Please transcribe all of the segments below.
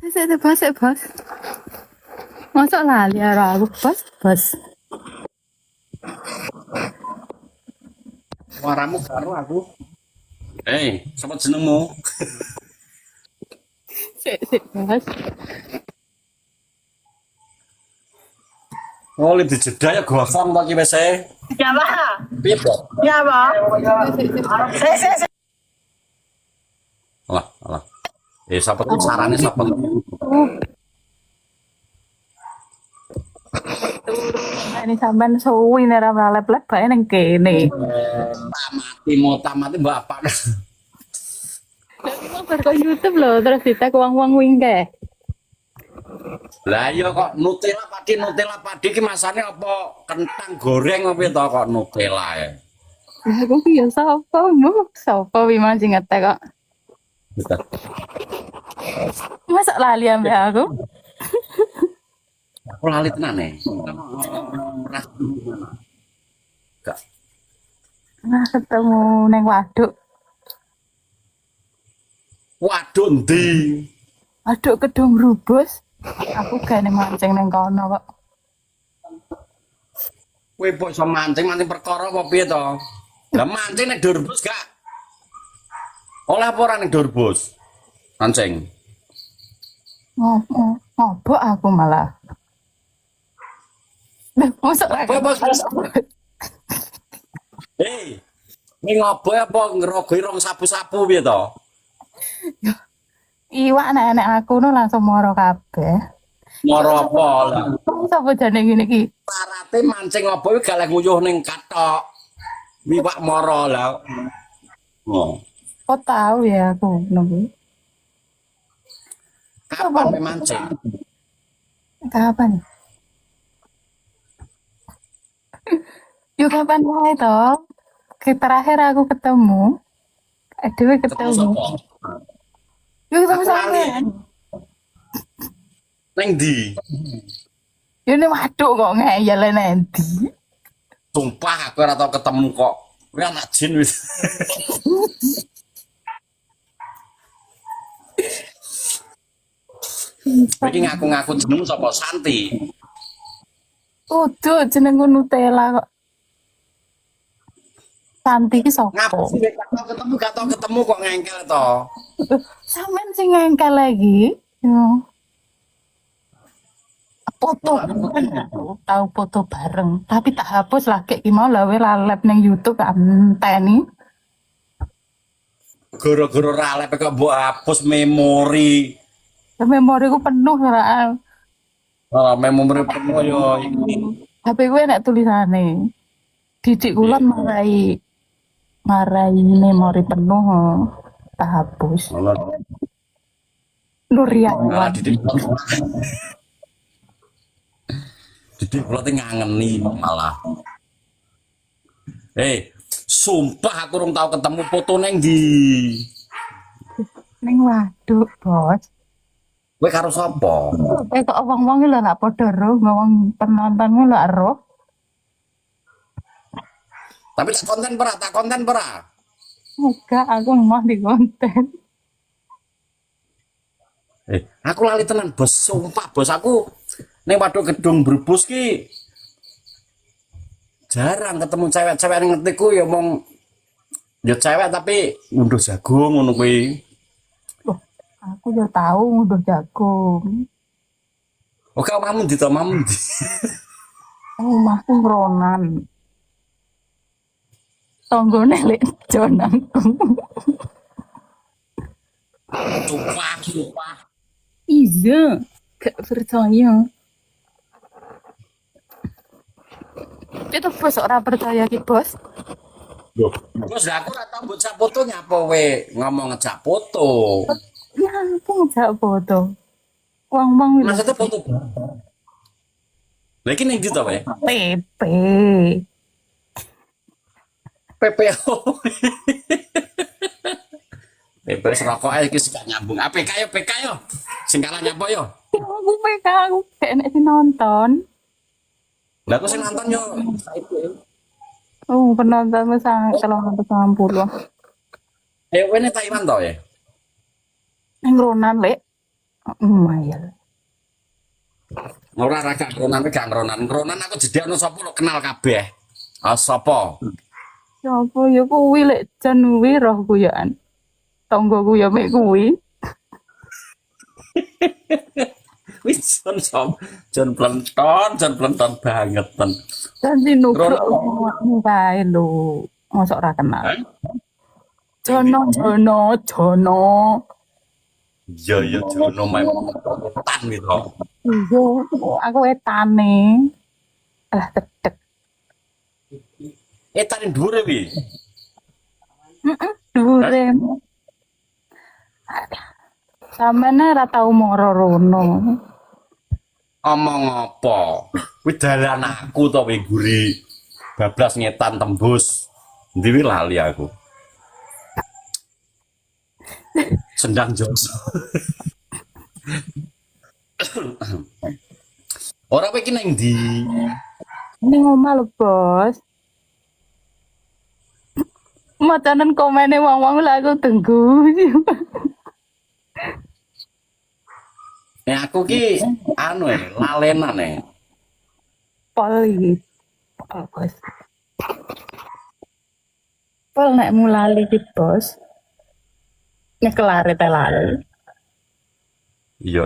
Bos, bos. Masuk lali karo aku, bos, bos. Suaramu karo aku. Sapa jenengmu? Sik, bos. Oh, lebih jeda ya gosong to ki wis e. Ya, Pak. Piye, Bos? Ya, Pak. Sik. Alah, alah. Sapa tuh sarane sapa tuh? Ini sampean suwi nek ora lep-lep bae nang kene. Tamati bapak. Tapi mau ke YouTube loh, terus ditek wong-wong wingke. Lah iya kok Nutella padi ki masane apa kentang goreng apa to kok Nutella ya. Lah aku ki ya sapa mu? Sapa wi mancing ngetek kok. Masa lali ambek aku? Aku lali tenan Gak. Nah, ketemu neng waduk. Waduh ndi? Waduk Kedung Rubus. Aku gak mancing neng kono kok. Kowe kok iso mancing perkara apa piye to? Lah mancing nek Durbus gak? Oleh apa ora ning Durbus? Mancing. Ngobok aku malah. Lah, mosok Ini ngoboy apa ngerogoi rong sapu-sapu piye to? iwak nek aku no langsung moro kabeh. Moro apa lah? Sapa jane ngene iki? Sarate mancing ngoboy gak lek nguyuh ning katok. Iwak moro lah. Oh. Kok tahu ya aku nunggu. Kapan mancing? Kapan? Yuk kapan wae to? Terakhir aku ketemu. Aduh ketemu. Sapa? Yuk ketemu Aku lali. sampean. Ning ndi? Yo nek waduk kok ngeyel endi. Sumpah aku ora tau ketemu kok. Kowe anak jin wis. Iki ngaku-ngaku jeneng sapa Santi? Udah jenengku Nutella kok. Santi ki sapa? Ngapa sih gak tau ketemu kok ngengkel to? Sampean sing ngengkel lagi. Yo. Foto kan aku tahu foto bareng, tapi tak hapus lagi ki mau lawe lalep nang YouTube anteni. Gara-gara ralep kok mbok hapus memori. Memoriku penuh ora. Memori penuh yo iki. HP gue enak tulisane. Didik kula marai memori penuh tak hapus. Nuriawan. Didik kula teh ngangeni malah. Sumpah aku rung tau ketemu foto neng ndi. Ning waduk, Bos. Kowe karo sapa? Kok wong-wong lho lak padha roh, wong penontonmu lak roh. Tapi tak konten pera. Enggak, aku mau di konten. Aku lali tenan bos, sumpah bos aku ning waduk Kedung Brebes ki jarang ketemu cewek-cewek yang ngertiku ya mong ya cewek tapi ngunduh jagung ngono kuwi. Aku yo tahu nguduh jagung. Oke, mamu ndi to, mamu ndi? Omahku ngronan. Tonggone lek jonangku. Sumpah. Iya, gak percaya. Itu bos ora percaya ki bos. Loh, bos aku ora tau mbok foto nyapa we ngomong ngejak foto. Ya aku ngejak foto. Wong-wong Maksudnya foto. Lah iki ning ndi to we? PP. PPO. PP serokok ae iki gak nyambung. APK yo, PK yo. Sing kalah nyapa yo. Aku PK aku gak enek sing nonton. Lah aku sing nonton yo saiki. Oh, penontonmu sangat 360. Wene Taiwan to ya? Neng Ronan lek. Lumayan. Ora gak ngronan gak ngronan. Ngronan aku jedakno sapa lo kenal kabeh. Ah sapa? Ya apa ya kuwi lek jan kuwi roh ku ya an. Tonggoku ya mek kuwi. Wis Jon plenton banget ten. Jan sinugruk Ngronan. kae lho. Mosok ora kenal. Hah? Jono. Iya Jono main tan gitu. Iya, aku etane. Alah tetek. Tan dhuwure wi. Dure. Samene ra tau moro rono. Omong apa? Kuwi dalan aku to wi guri. Bablas ngetan tembus. Endi wi lali aku. Sendang Joso. Ora kowe iki nang ndi? Ning omah lho, Bos. Macanen komene wong-wong lah aku tenggu. Aku ki anu lalenan Pol iki. Pol, Bos. Pol nek mulali ki, Bos. Nek kelare ta lali. Iya.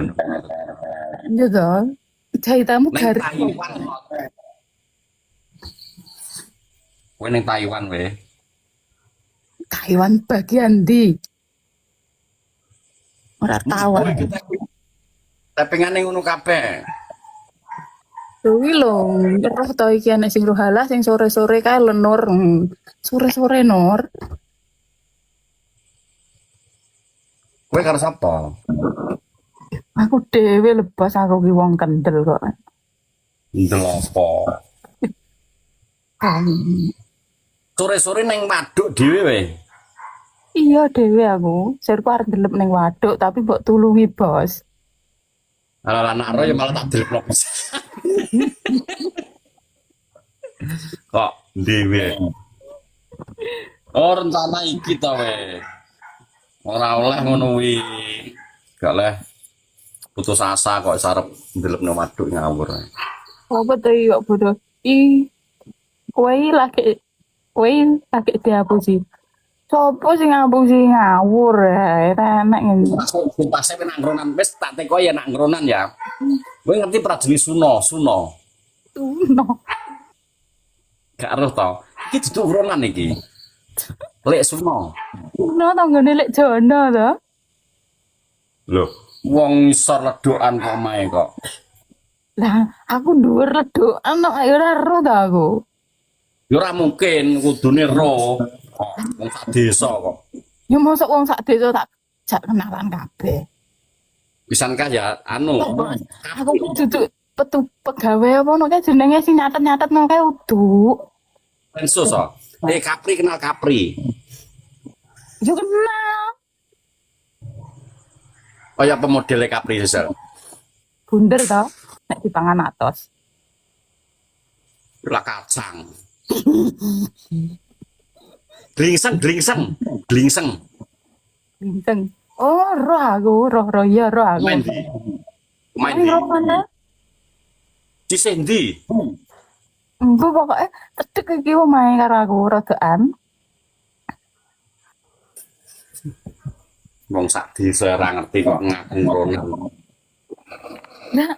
Iya toh. Jahitanmu Neng garis. Taiwan. Kowe neng Taiwan we. Taiwan bagian ndi? Ora tahu. Tepengane ngono kabeh. Kuwi lho, roh to iki ana sing rohalah sing sore-sore kae lenur. Sore-sore Nur. Kowe karo sapa? Aku dhewe lebas aku ki wong kendel kok. Ndelopo. Sore-sore neng waduk dhewe we. Iya dhewe aku. Sirku arep ndelep ning waduk tapi mbok tulungi, Bos. Ala anak ro ya malah tak delepno. Kok dhewe. Oh rencana iki to we. Ora oleh ngono wi. Gak leh putus asa kok sarep ndelepno waduk ngawur. Apa to iki kok bodoh? Kowe lagi dihapusi. Sopo sing ngapusi ngawur ae enak ngene. Pas saya nang ngronan wis tak teko ya nang ngronan ya. Kowe ngerti prajenis Suno? Tuno. Gak ero to. Iki duduk ngronan iki. Lek Suno. Tuno tanggane lek jono to. Loh, wong isor ledokan kok mae kok. Lah, aku dhuwur ledokan kok ayo ora ero to aku. Ya ora mungkin kudune ro. Wong sak desa kok. Ya mosok wong sak desa tak jak kenalan kabeh. Pisankah ya anu. Aku duduk pegawai apa no kae jenenge sing nyatet-nyatet no kae udu. Pensus oh. Capri kenal Capri. Yo kenal. Oh ya pemodele Capri sesel. Bunder to, nek dipangan atos. Lah kacang. Glingseng. Binteng. Oh, roh aku, roh ya roh aku. Main di. Main di. Roh mana? Cisendi. Engko pokoke cedek iki omahe karo aku rodaan. Wong sak desa ora ngerti kok ngaku ngronan. Nah,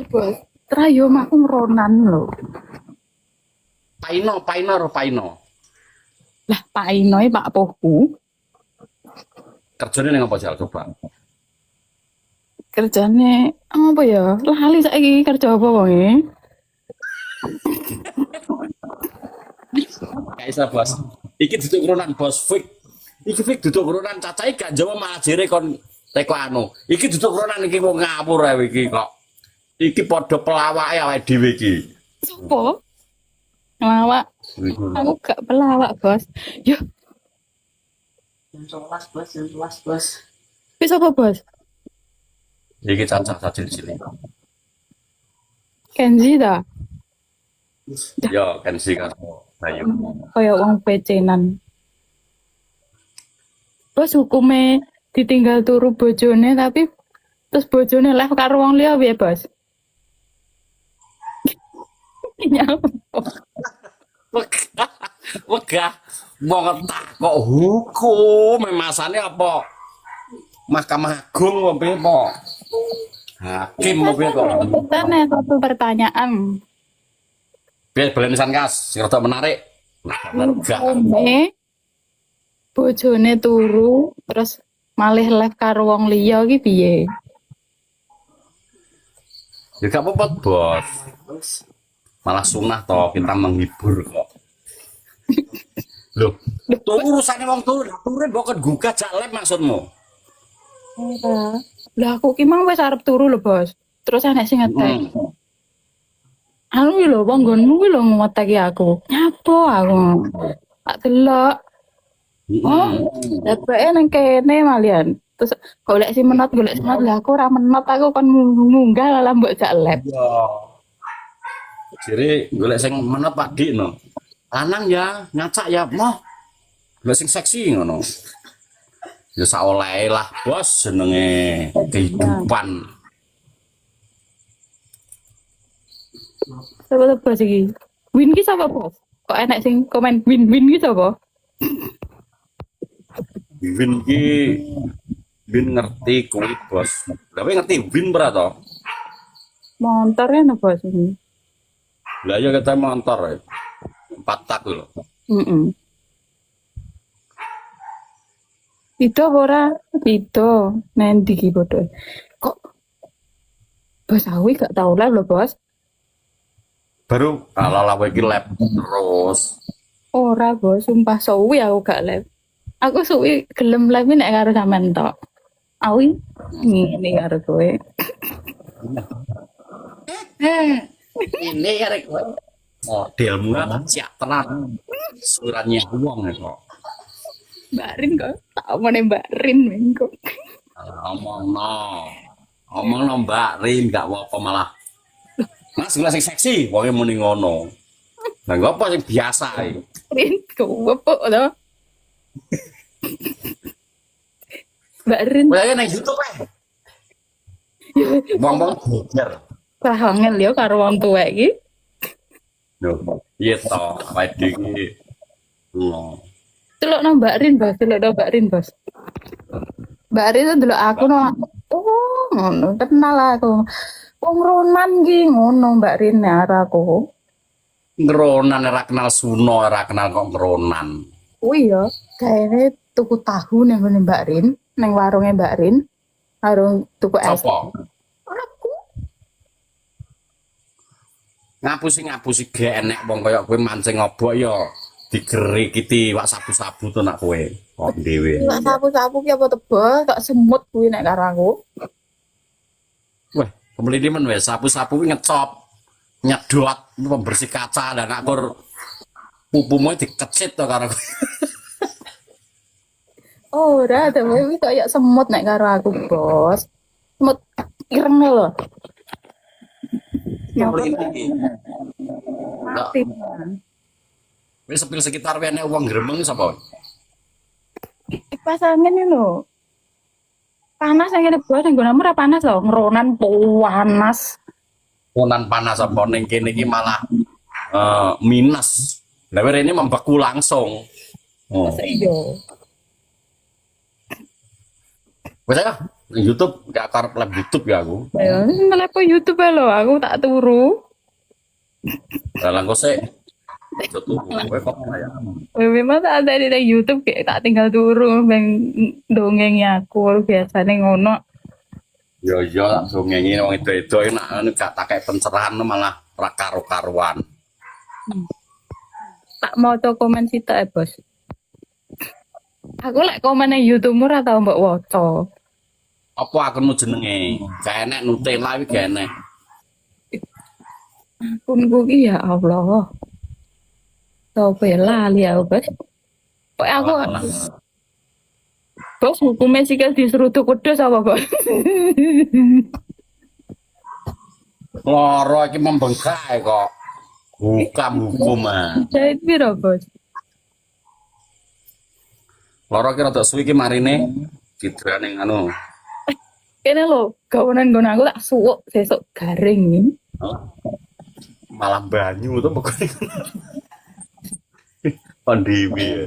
Bos. Trayo aku ngronan lho. Paino. Lah, Pak Inoy Pak Pohku. Kerjane ning apa jal coba? Kerjane apa ya? Lali saiki kerja apa wonge? Kaisa bos. Iki duduk ngronan bos fik. Iki fik duduk ngronan cacahe gak jawab malah jere kon teko anu. Iki duduk ngronan iki wong ngawur ae iki kok. Iki padha pelawake awake dhewe iki. Sopo? Pelawak. Aku gak pelawak, Bos. Yo, Jam 11 bos. wis apa, Bos? Iki cancah cilik. Kenzi ta? Yo kan sih kan. Ayo. Kayak wong pecenan. Bos hukume ditinggal turu bojone tapi Terus bojone live karo wong liya piye, Bos? Nyapa? Wegah, wegah. Mau ngetak kok hukum, masane apa? Mahkamah Agung apa apa? Hakim apa kok? Kita nih satu pertanyaan. Biar belenisan kas, sing rada menarik. Nah, enggak. Bojone turu terus malih live karo wong liya iki piye? Ya gak apa-apa, Bos. Malah sunah toh kita menghibur kok. Loh, tuh urusannya wong turu, turu mbok gugat jak lab maksudmu. Lah aku ki mang wis arep turu lho, Bos. Terus enek sing ngetek. Anu lho, wong nggonmu ki lho ngeteki aku. Nyapo aku. Tak delok. Oh, lepeke nang kene malian. Terus golek si menot lah aku ora menot aku kon munggah lah mbok jak lab. Jadi golek sing menep Pak Dik no. Lanang ya, ngacak ya, moh. Golek sing seksi ngono. Ya sak olehe lah, Bos, jenenge kehidupan. Sapa Bos iki? Win ki sapa, Bos? Kok enek sing komen win ki sapa? Win ki Win ngerti kuwi, Bos. Lah kowe ngerti Win ora to? Montor ya Bos ini. Lah ya kita montor ya. 4 tak lho. Itu ora itu nanti ki bodoh. Kok Bos Awi gak tau live lho, Bos. Baru ala-ala kowe iki lab terus. Ora, Bos, sumpah suwi aku gak live. Aku suwi gelem live nek karo sampean tok. Awi ngene karo kowe. Ini ya rek kowe. Modelmu kan siap tenan. Surannya wong kok. Mbak Rin kok tak omone Mbak Rin mengko. Omongno Mbak Rin gak apa-apa malah. Mas gula sing seksi wonge muni ngono. Lah ngopo sing biasa iki? Rin kok to. Mbak Rin. Kowe nang YouTube ae. Wong-wong geger. Lah angel yo karo wong tuwek iki. Lho, piye to awake dhewe iki. Delok nang Mbak Rin, Bos. Delok nang Mbak Rin, Bos. Mbak Rin tuh delok aku no. Oh, ngono. Kenal aku. Wong Ronan ki ngono Mbak Rin arah aku. Ngeronan ora kenal Suno, ora kenal kok ngeronan. Kuwi ya, kayaknya tuku tahu ning ngene Mbak Rin, ning warunge Mbak Rin. Warung tuku es. Sopo? Aku. Ngapusi gak enek wong kaya kowe mancing obok ya digerikiti wak sabu-sabu to nak kowe. Kok dhewe. Lah sapu-sapu ki apa tebel, kok semut kuwi nek karo aku. Wah, kemlini men wis sapu-sapu kuwi ngecop, nyedot, pembersih kaca dan akur pupumu dikecit to karo kowe. Ora, tapi kayak semut nek karo aku, Bos. Semut ireng lho. Kemlini. Mati. Wis sepil sekitar wene wong gremeng sapa? Kipas angin iki lho. Panas yang kene Bos, nggon ora panas lho, ngeronan panas. Ponan panas apa ning kene iki malah minus. Lah ini membeku langsung. Oh. Iya. Wes ayo YouTube gak karep live YouTube ya aku. Ya, ngelepo YouTube lho, aku tak turu. Lah kok sik kowe kok ya. Memang tak ada di YouTube kayak tak tinggal turu bang dongeng aku biasanya ngono. Ya iya langsung ngengi wong itu enak gak tak kayak pencerahan malah ra karo-karuan. Tak mau to komen sita Bos. Aku lek komen nang YouTube ora tau mbok waca. Apa akunmu jenenge? Gak enek Nutella iki gak enek. Akunku ki ya Allah. Coba lali aku, Bos. Kok aku Bos hukumnya sikil diseruduk wedhus apa, Bos? Loro iki membengkak kok. Hukum ah. Jahit piro, Bos? Loro ki rada suwi ki marine cedera ning anu. Kene lho, gawonan nggon aku tak suwuk sesuk garing. Malah banyu tuh pokoknya. Pandemi ya.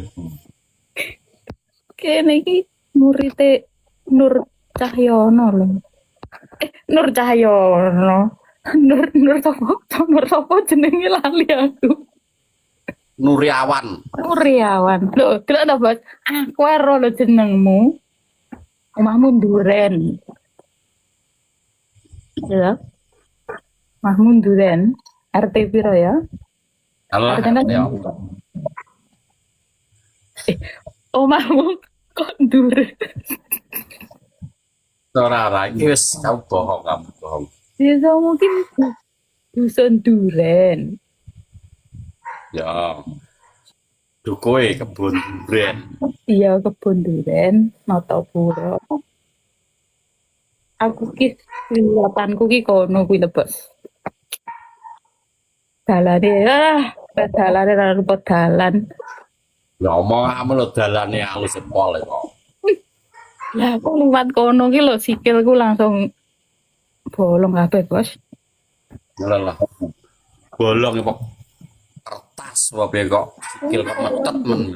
Kene iki murite Nur Cahyono lho. Nur Cahyono. Nur sapa jenenge lali aku. Nuriawan. Nuriawan. Lho, delok ta, Bos. Aku ero lho jenengmu. Omahmu Duren. Ya. Mahmud Duren. RT piro ya? Allah Artinya ya. omahmu kok Duren. Ora iki wis kamu bohong. Desa mungkin dusun Duren. Ya. Dukoe kebun durian. Iya kebun Duren, Notopuro. Aku ki liwatanku ki kono kuwi lho, Bos. Dalane ra rupa dalan. Ya omonganmu lho dalane alus sepol kok. Lah aku liwat kono ki lho sikilku langsung bolong kabeh, Bos. Lah. Bolong kok kertas wae kok sikil kok metet men.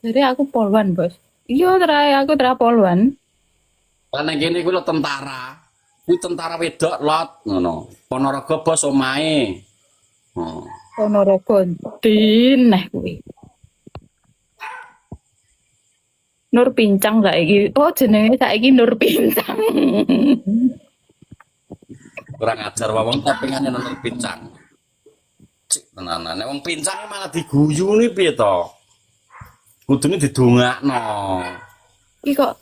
Jadi aku poluan, Bos. Iya, aku poluan. Lah nek kene kuwi lho tentara. Kuwi tentara wedok lot ngono. Ponorogo bos omahe. Ponorogo dineh kuwi. Nur Pincang saiki. Oh, jenenge saiki Nur Pincang. Kurang ajar wong tapi kan nonton pincang. Cik tenanan. Nek wong pincang malah diguyuni piye to? Kudune didongakno. Iki kok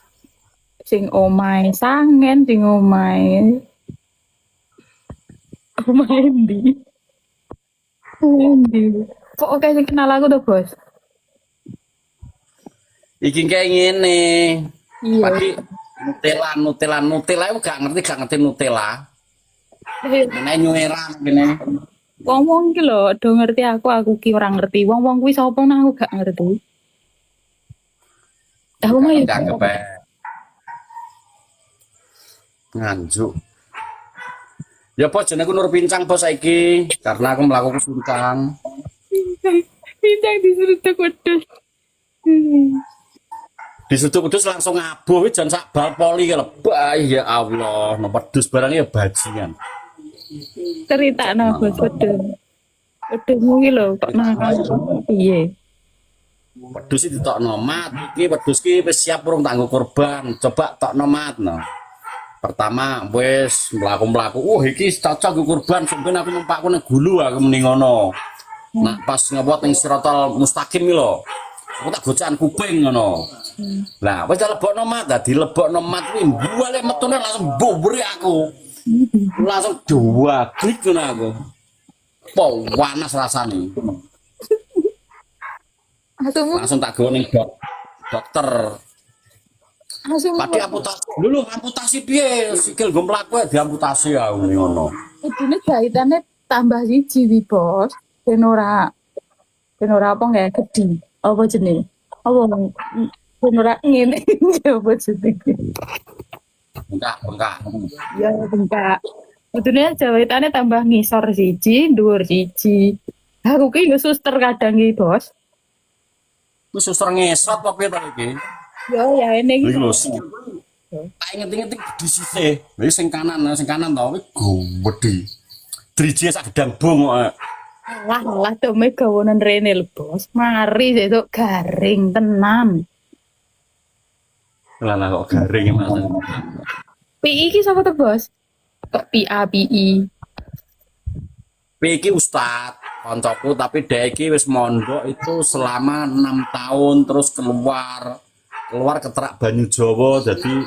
sing omahe sangen, sing omahe ndi? Ndi? Kok oke sing kenal aku tuh, Bos? Iki kayak ngene. Iya. Pagi Nutella aku gak ngerti Nutella. Nek nyuera kene. Wong-wong ki lho do ngerti aku ki ora ngerti. Wong-wong kuwi sapa nang aku gak ngerti. Aku mah ya Gak kepe. Nganjuk. Ya apa jenengku Nur Pincang bos saiki karena aku melakukan pincang. Pincang disuruh kudus. Disutuk kudus langsung ngabuh wis jan sak bal poli kalau ya Allah no pedus barangnya bajingan. Cerita no Bos pedus. Pedusmu ki lho kok nang piye? Pedus iki ditokno mat iki pedus ki wis siap urung tanggo korban. Coba tokno mat no. Pertama wis mlaku-mlaku. Iki cocok go korban sampeyan aku numpakku ning gulu aku muni ngono. Nah pas ngewot ning Siratal Mustaqim iki lho. Aku tak gocakan kuping ngono. Lah wis dilebokno mat, dilebokno mat kuwi buale metune langsung mburi aku. Langsung dua klik ngono aku. Panas rasane. Langsung tak gawe ning dokter. Pati amputasi. Lho amputasi piye? Sikil go mlaku diamputasi aku ngono. Kudune jahitane tambah siji wi, Bos. Ben ora apa nggak gede. Apa jenenge? Apa ben ora ngene apa jenenge? Bengkak. Ya bengkak. Kudune jahitane tambah ngisor siji, dhuwur siji. Aku ki yo suster kadang iki, Bos. Wis suster ngesot apa piye to iki? Yo ya ini Iki lho sing tak inget-inget di sisih. Wis sing kanan to wis gede. Driji sak gedang bong kok. lah dome gawonan rene lho, Bos. Mari sesuk garing tenan. Lah kok garing Mas. PI iki sapa to, Bos? Kok PI? Iki ustad koncoku tapi dhek iki wis mondok itu selama 6 tahun terus keluar keterak Banyu Jawa jadi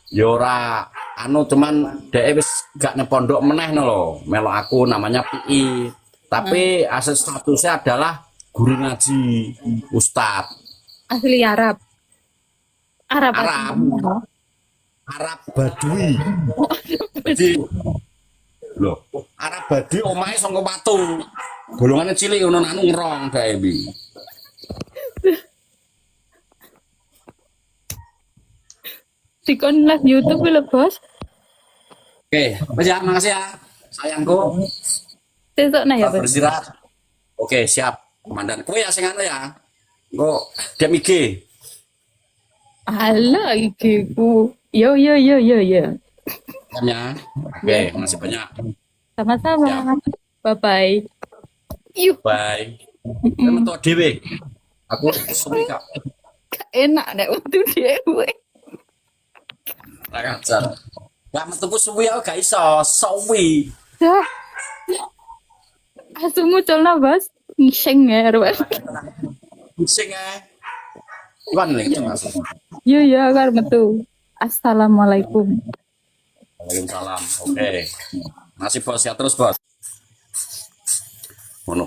ya ora cuman dhek wis gak nang pondok meneh lho melok aku namanya PI tapi aset statusnya adalah guru ngaji ustad Asli Arab. Arab. Badui jadi lho Arab Badui omahe saka watu bolongane cilik ngono nang ngrong dhek iki. Dikon live YouTube lho, Bos. Oke, Mas ya, makasih ya. Sayangku, Sesuk nah ya, Bos. beristirahat. Oke, siap. Komandan. Kowe ya sing anu ya. Engko DM IG. Ala iki ku. Yo yo yo yo yo. Ya. Oke, makasih banyak. Sama-sama. Bye bye. Yuk, Bye. Kan metu dhewe. Aku suwi kak. enak nek waktu dhewe. Ra ngajar. Lah metuku suwi aku gak iso, suwi. Dah. Asu munculna, Bos. Ngising ya, Bos. Sing Wan lagi Mas. Yo yo karo metu. Assalamualaikum. Waalaikumsalam. Oke. Masih bos ya terus bos. Ngono.